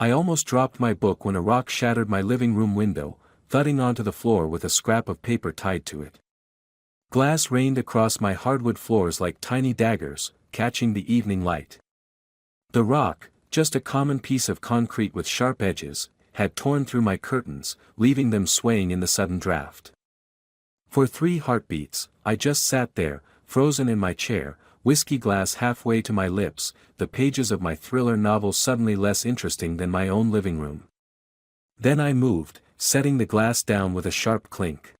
I almost dropped my book when a rock shattered my living room window, thudding onto the floor with a scrap of paper tied to it. Glass rained across my hardwood floors like tiny daggers, catching the evening light. The rock, just a common piece of concrete with sharp edges, had torn through my curtains, leaving them swaying in the sudden draft. For 3 heartbeats, I just sat there, frozen in my chair, whiskey glass halfway to my lips, the pages of my thriller novel suddenly less interesting than my own living room. Then I moved, setting the glass down with a sharp clink.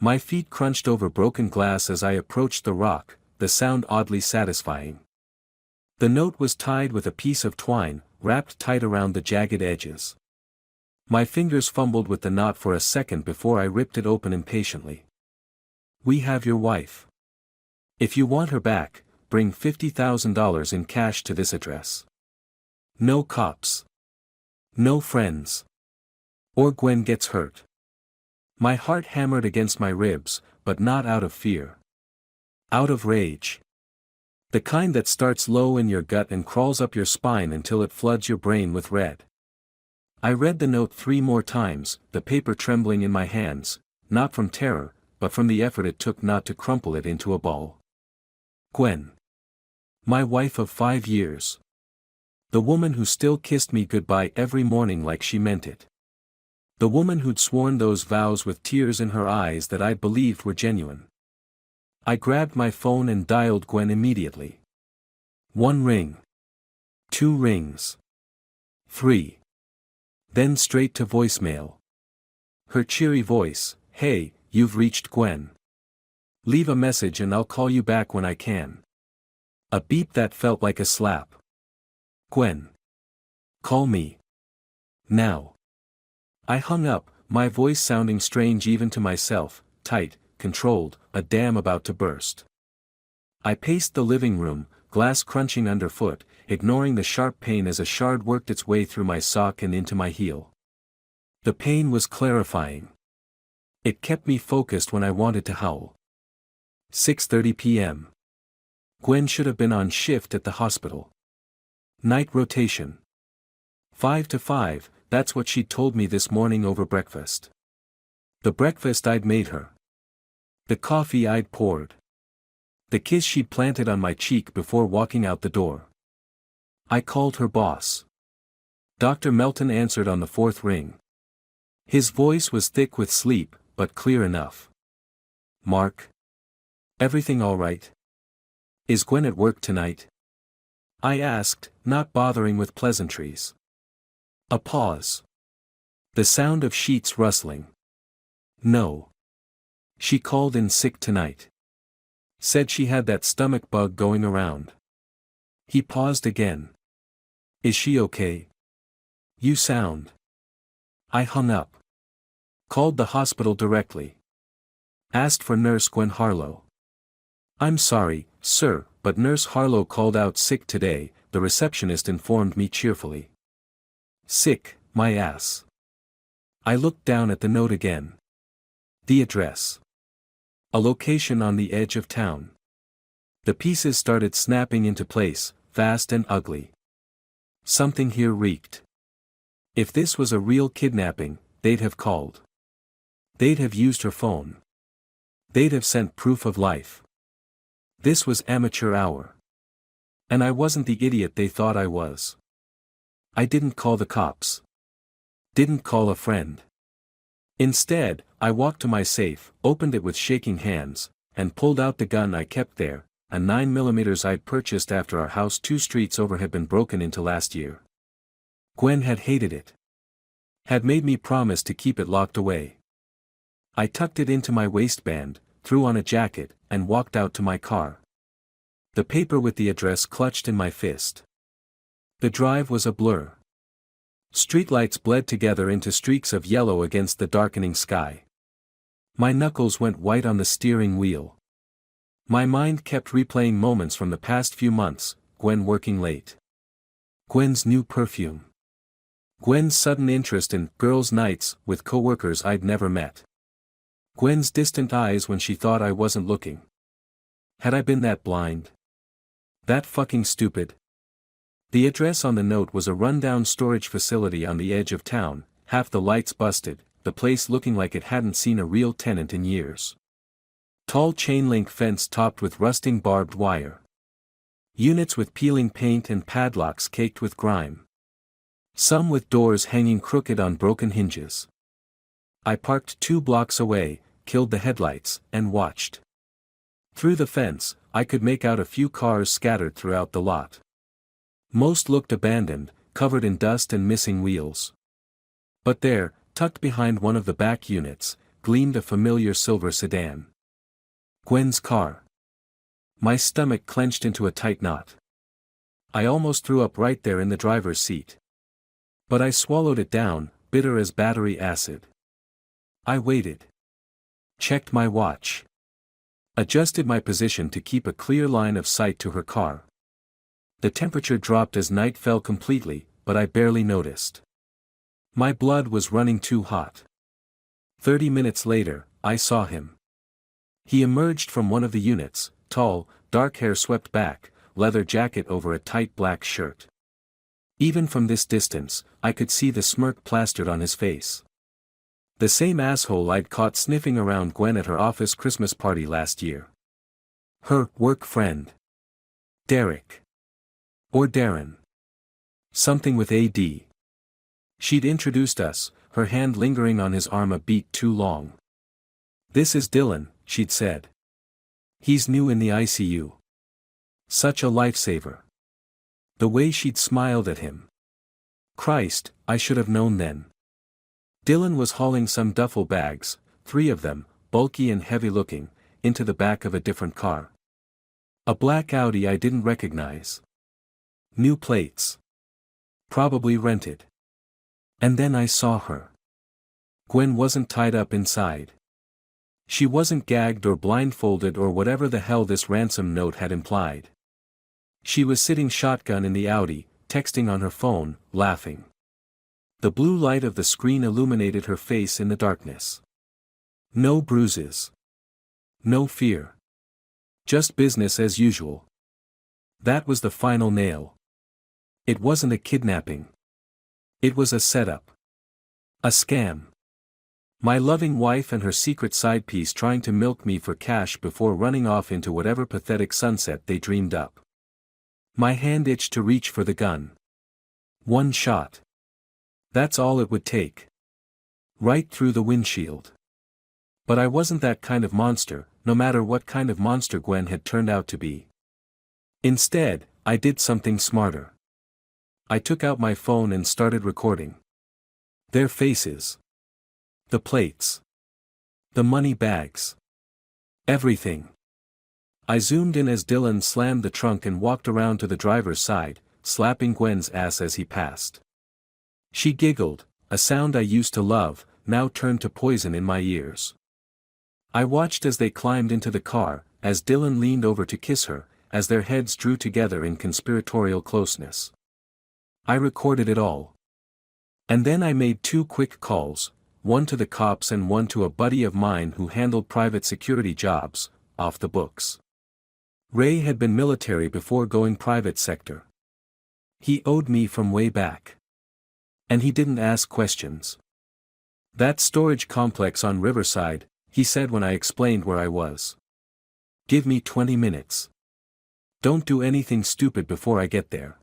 My feet crunched over broken glass as I approached the rock, the sound oddly satisfying. The note was tied with a piece of twine, wrapped tight around the jagged edges. My fingers fumbled with the knot for a second before I ripped it open impatiently. "We have your wife. If you want her back, bring $50,000 in cash to this address. No cops. No friends. Or Gwen gets hurt." My heart hammered against my ribs, but not out of fear. Out of rage. The kind that starts low in your gut and crawls up your spine until it floods your brain with red. I read the note 3 more times, the paper trembling in my hands, not from terror, but from the effort it took not to crumple it into a ball. Gwen. My wife of 5 years. The woman who still kissed me goodbye every morning like she meant it. The woman who'd sworn those vows with tears in her eyes that I'd believed were genuine. I grabbed my phone and dialed Gwen immediately. 1 ring. 2 rings. 3. Then straight to voicemail. Her cheery voice, "Hey, you've reached Gwen. Leave a message and I'll call you back when I can." A beep that felt like a slap. "Gwen. Call me. Now." I hung up, my voice sounding strange even to myself, tight, controlled, a dam about to burst. I paced the living room, glass crunching underfoot, ignoring the sharp pain as a shard worked its way through my sock and into my heel. The pain was clarifying. It kept me focused when I wanted to howl. 6:30 p.m. Gwen should have been on shift at the hospital. Night rotation. 5 to 5, that's what she'd told me this morning over breakfast. The breakfast I'd made her. The coffee I'd poured. The kiss she'd planted on my cheek before walking out the door. I called her boss. Dr. Melton answered on the 4th ring. His voice was thick with sleep, but clear enough. "Mark? Everything all right? Is Gwen at work tonight?" I asked, not bothering with pleasantries. A pause. The sound of sheets rustling. "No. She called in sick tonight. Said she had that stomach bug going around." He paused again. "Is she okay? You sound." I hung up. Called the hospital directly. Asked for Nurse Gwen Harlow. "I'm sorry, sir, but Nurse Harlow called out sick today," the receptionist informed me cheerfully. Sick, my ass. I looked down at the note again. The address. A location on the edge of town. The pieces started snapping into place, fast and ugly. Something here reeked. If this was a real kidnapping, they'd have called. They'd have used her phone. They'd have sent proof of life. This was amateur hour. And I wasn't the idiot they thought I was. I didn't call the cops. Didn't call a friend. Instead, I walked to my safe, opened it with shaking hands, and pulled out the gun I kept there, a 9mm I'd purchased after our house 2 streets over had been broken into last year. Gwen had hated it. Had made me promise to keep it locked away. I tucked it into my waistband, threw on a jacket, and walked out to my car. The paper with the address clutched in my fist. The drive was a blur. Streetlights bled together into streaks of yellow against the darkening sky. My knuckles went white on the steering wheel. My mind kept replaying moments from the past few months, Gwen working late. Gwen's new perfume. Gwen's sudden interest in girls' nights with coworkers I'd never met. Gwen's distant eyes when she thought I wasn't looking. Had I been that blind? That fucking stupid? The address on the note was a rundown storage facility on the edge of town, half the lights busted, the place looking like it hadn't seen a real tenant in years. Tall chain-link fence topped with rusting barbed wire. Units with peeling paint and padlocks caked with grime. Some with doors hanging crooked on broken hinges. I parked 2 blocks away, killed the headlights, and watched. Through the fence, I could make out a few cars scattered throughout the lot. Most looked abandoned, covered in dust and missing wheels. But there, tucked behind one of the back units, gleamed a familiar silver sedan. Gwen's car. My stomach clenched into a tight knot. I almost threw up right there in the driver's seat. But I swallowed it down, bitter as battery acid. I waited. Checked my watch. Adjusted my position to keep a clear line of sight to her car. The temperature dropped as night fell completely, but I barely noticed. My blood was running too hot. 30 minutes later, I saw him. He emerged from one of the units, tall, dark hair swept back, leather jacket over a tight black shirt. Even from this distance, I could see the smirk plastered on his face. The same asshole I'd caught sniffing around Gwen at her office Christmas party last year. Her work friend. Derek. Or Darren. Something with AD. She'd introduced us, her hand lingering on his arm a beat too long. "This is Dylan," she'd said. "He's new in the ICU. Such a lifesaver." The way she'd smiled at him. Christ, I should have known then. Dylan was hauling some duffel bags, 3 of them, bulky and heavy-looking, into the back of a different car. A black Audi I didn't recognize. New plates. Probably rented. And then I saw her. Gwen wasn't tied up inside. She wasn't gagged or blindfolded or whatever the hell this ransom note had implied. She was sitting shotgun in the Audi, texting on her phone, laughing. The blue light of the screen illuminated her face in the darkness. No bruises. No fear. Just business as usual. That was the final nail. It wasn't a kidnapping. It was a setup. A scam. My loving wife and her secret side piece trying to milk me for cash before running off into whatever pathetic sunset they dreamed up. My hand itched to reach for the gun. 1 shot. That's all it would take. Right through the windshield. But I wasn't that kind of monster, no matter what kind of monster Gwen had turned out to be. Instead, I did something smarter. I took out my phone and started recording. Their faces. The plates. The money bags. Everything. I zoomed in as Dylan slammed the trunk and walked around to the driver's side, slapping Gwen's ass as he passed. She giggled, a sound I used to love, now turned to poison in my ears. I watched as they climbed into the car, as Dylan leaned over to kiss her, as their heads drew together in conspiratorial closeness. I recorded it all. And then I made 2 quick calls, one to the cops and one to a buddy of mine who handled private security jobs, off the books. Ray had been military before going private sector. He owed me from way back. And he didn't ask questions. "That storage complex on Riverside," he said when I explained where I was. "Give me 20 minutes. Don't do anything stupid before I get there."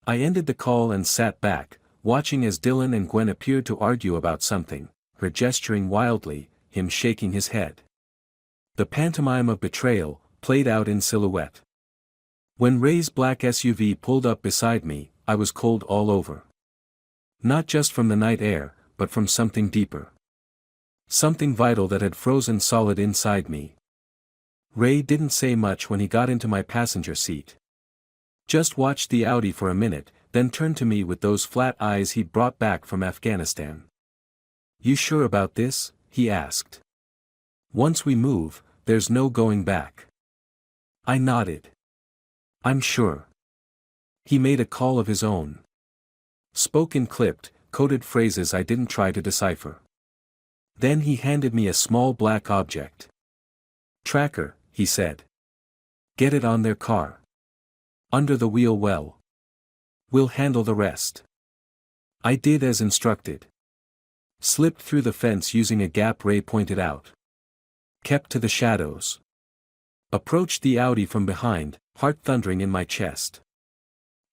I ended the call and sat back, watching as Dylan and Gwen appeared to argue about something, her gesturing wildly, him shaking his head. The pantomime of betrayal, played out in silhouette. When Ray's black SUV pulled up beside me, I was cold all over. Not just from the night air, but from something deeper. Something vital that had frozen solid inside me. Ray didn't say much when he got into my passenger seat. Just watched the Audi for a minute, then turned to me with those flat eyes he'd brought back from Afghanistan. "You sure about this?" he asked. "Once we move, there's no going back." I nodded. "I'm sure." He made a call of his own. Spoke in clipped, coded phrases I didn't try to decipher. Then he handed me a small black object. "Tracker," he said. "Get it on their car. Under the wheel well." We'll handle the rest. I did as instructed. Slipped through the fence using a gap Ray pointed out. Kept to the shadows. Approached the Audi from behind, heart thundering in my chest.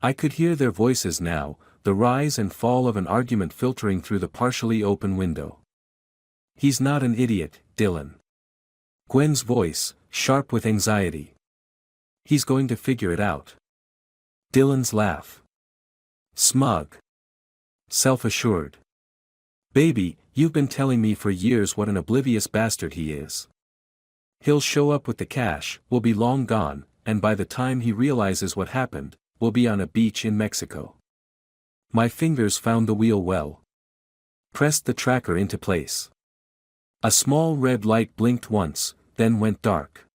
I could hear their voices now, the rise and fall of an argument filtering through the partially open window. He's not an idiot, Dylan. Gwen's voice, sharp with anxiety. He's going to figure it out. Dylan's laugh. Smug. Self-assured. Baby, you've been telling me for years what an oblivious bastard he is. He'll show up with the cash, we'll be long gone, and by the time he realizes what happened, we'll be on a beach in Mexico. My fingers found the wheel well. Pressed the tracker into place. A small red light blinked once, then went dark.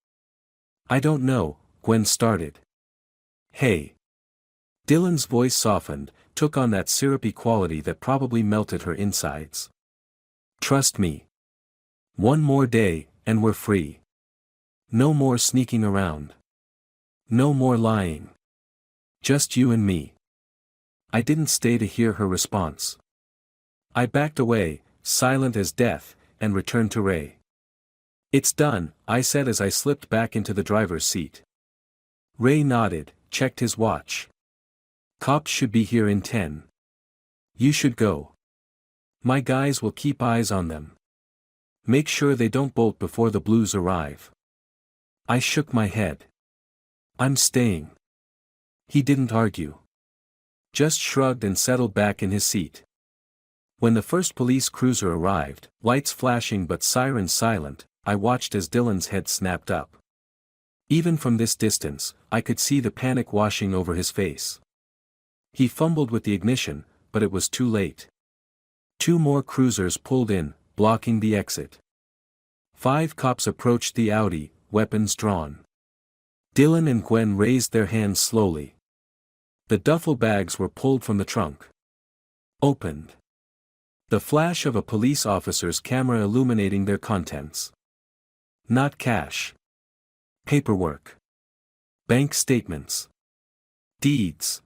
I don't know, Gwen started. Hey. Dylan's voice softened, took on that syrupy quality that probably melted her insides. Trust me. One more day, and we're free. No more sneaking around. No more lying. Just you and me. I didn't stay to hear her response. I backed away, silent as death, and returned to Ray. It's done, I said as I slipped back into the driver's seat. Ray nodded, checked his watch. Cops should be here in 10. You should go. My guys will keep eyes on them. Make sure they don't bolt before the Blues arrive. I shook my head. I'm staying. He didn't argue. Just shrugged and settled back in his seat. When the first police cruiser arrived, lights flashing but sirens silent, I watched as Dylan's head snapped up. Even from this distance, I could see the panic washing over his face. He fumbled with the ignition, but it was too late. 2 more cruisers pulled in, blocking the exit. 5 cops approached the Audi, weapons drawn. Dylan and Gwen raised their hands slowly. The duffel bags were pulled from the trunk. Opened. The flash of a police officer's camera illuminating their contents. Not cash. Paperwork. Bank statements. Deeds.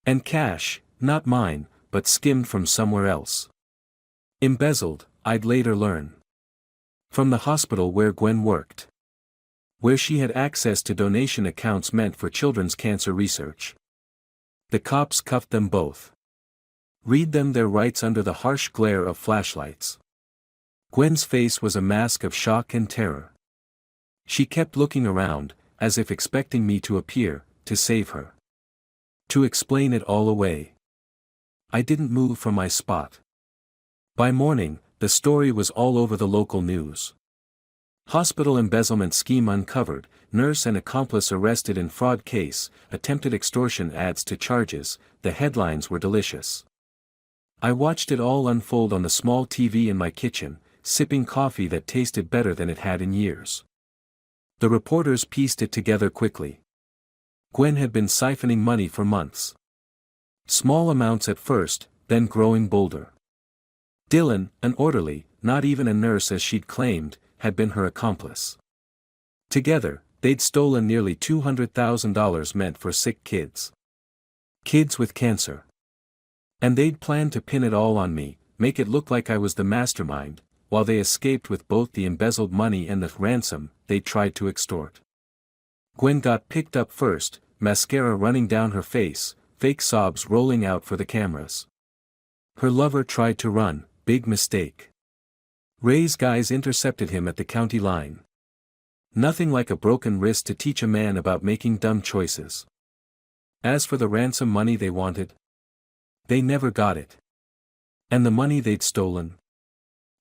And cash, not mine, but skimmed from somewhere else. Embezzled, I'd later learn. From the hospital where Gwen worked. Where she had access to donation accounts meant for children's cancer research. The cops cuffed them both. Read them their rights under the harsh glare of flashlights. Gwen's face was a mask of shock and terror. She kept looking around, as if expecting me to appear, to save her. To explain it all away. I didn't move from my spot. By morning, the story was all over the local news. Hospital embezzlement scheme uncovered, nurse and accomplice arrested in fraud case, attempted extortion adds to charges, the headlines were delicious. I watched it all unfold on the small TV in my kitchen, sipping coffee that tasted better than it had in years. The reporters pieced it together quickly. Gwen had been siphoning money for months. Small amounts at first, then growing bolder. Dylan, an orderly, not even a nurse as she'd claimed, had been her accomplice. Together, they'd stolen nearly $200,000 meant for sick kids. Kids with cancer. And they'd planned to pin it all on me, make it look like I was the mastermind, while they escaped with both the embezzled money and the ransom they tried to extort. Gwen got picked up first, mascara running down her face, fake sobs rolling out for the cameras. Her lover tried to run, big mistake. Ray's guys intercepted him at the county line. Nothing like a broken wrist to teach a man about making dumb choices. As for the ransom money they wanted, they never got it. And the money they'd stolen?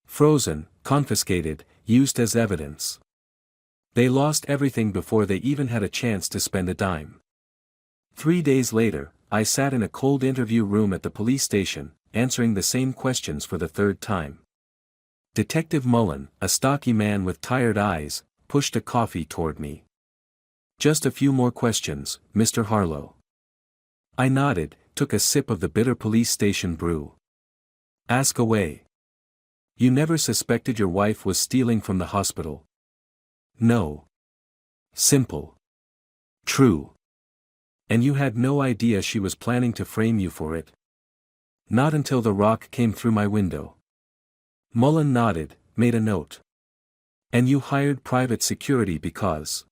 Frozen, confiscated, used as evidence. They lost everything before they even had a chance to spend a dime. 3 days later, I sat in a cold interview room at the police station, answering the same questions for the 3rd time. Detective Mullen, a stocky man with tired eyes, pushed a coffee toward me. Just a few more questions, Mr. Harlow. I nodded, took a sip of the bitter police station brew. Ask away. You never suspected your wife was stealing from the hospital? No. Simple. True. And you had no idea she was planning to frame you for it? Not until the rock came through my window. Mullen nodded, made a note. And you hired private security because...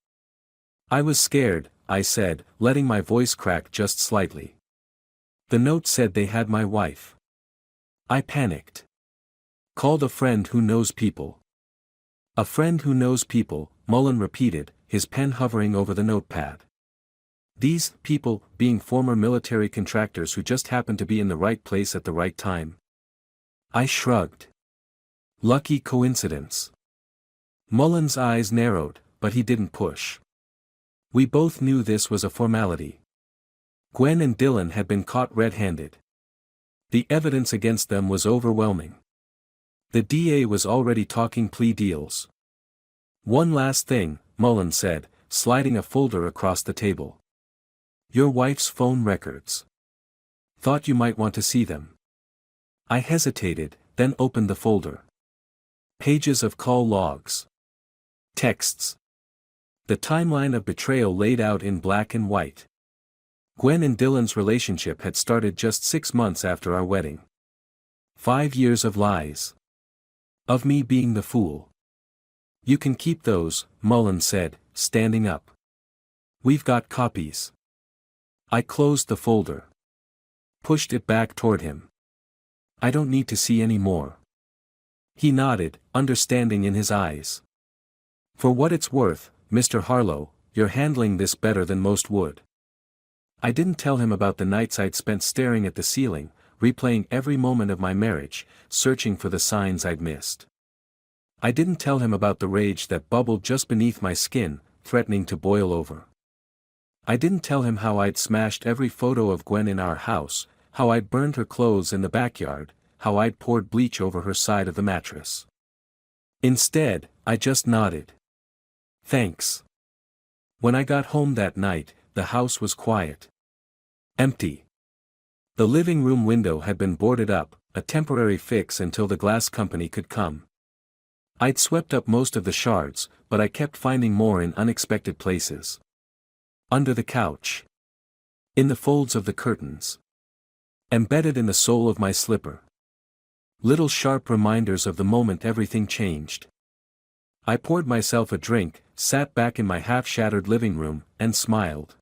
I was scared, I said, letting my voice crack just slightly. The note said they had my wife. I panicked. Called a friend who knows people. A friend who knows people, Mullen repeated, his pen hovering over the notepad. These people being former military contractors who just happened to be in the right place at the right time. I shrugged. Lucky coincidence. Mullen's eyes narrowed, but he didn't push. We both knew this was a formality. Gwen and Dylan had been caught red-handed. The evidence against them was overwhelming. The DA was already talking plea deals. One last thing, Mullen said, sliding a folder across the table. Your wife's phone records. Thought you might want to see them. I hesitated, then opened the folder. Pages of call logs. Texts. The timeline of betrayal laid out in black and white. Gwen and Dylan's relationship had started just 6 months after our wedding. 5 years of lies. Of me being the fool. You can keep those, Mullen said, standing up. We've got copies. I closed the folder. Pushed it back toward him. I don't need to see any more. He nodded, understanding in his eyes. For what it's worth, Mr. Harlow, you're handling this better than most would. I didn't tell him about the nights I'd spent staring at the ceiling, replaying every moment of my marriage, searching for the signs I'd missed. I didn't tell him about the rage that bubbled just beneath my skin, threatening to boil over. I didn't tell him how I'd smashed every photo of Gwen in our house, how I'd burned her clothes in the backyard, how I'd poured bleach over her side of the mattress. Instead, I just nodded. Thanks. When I got home that night, the house was quiet. Empty. The living room window had been boarded up, a temporary fix until the glass company could come. I'd swept up most of the shards, but I kept finding more in unexpected places. Under the couch. In the folds of the curtains. Embedded in the sole of my slipper. Little sharp reminders of the moment everything changed. I poured myself a drink, sat back in my half-shattered living room, and smiled.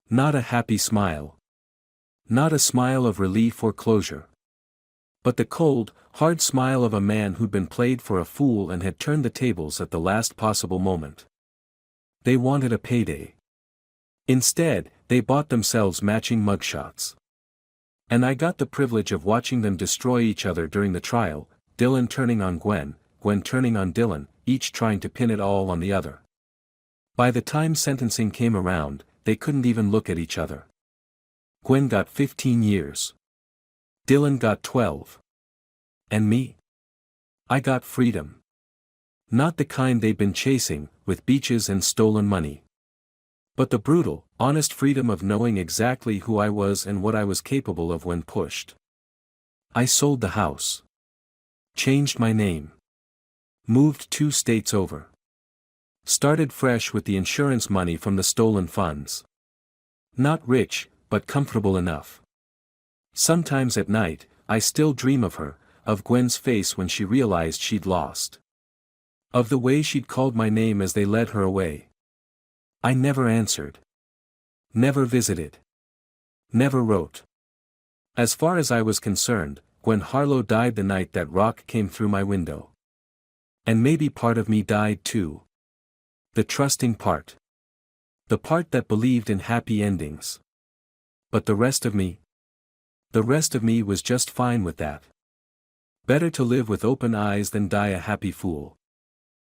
Not a happy smile. Not a smile of relief or closure. But the cold, hard smile of a man who'd been played for a fool and had turned the tables at the last possible moment. They wanted a payday. Instead, they bought themselves matching mugshots. And I got the privilege of watching them destroy each other during the trial, Dylan turning on Gwen, Gwen turning on Dylan, each trying to pin it all on the other. By the time sentencing came around, they couldn't even look at each other. Gwen got 15 years. Dylan got 12. And me? I got freedom. Not the kind they'd been chasing, with beaches and stolen money. But the brutal, honest freedom of knowing exactly who I was and what I was capable of when pushed. I sold the house. Changed my name. Moved 2 states over. Started fresh with the insurance money from the stolen funds. Not rich, but comfortable enough. Sometimes at night, I still dream of her, of Gwen's face when she realized she'd lost. Of the way she'd called my name as they led her away. I never answered. Never visited. Never wrote. As far as I was concerned, Gwen Harlow died the night that rock came through my window. And maybe part of me died too. The trusting part. The part that believed in happy endings. But the rest of me? The rest of me was just fine with that. Better to live with open eyes than die a happy fool.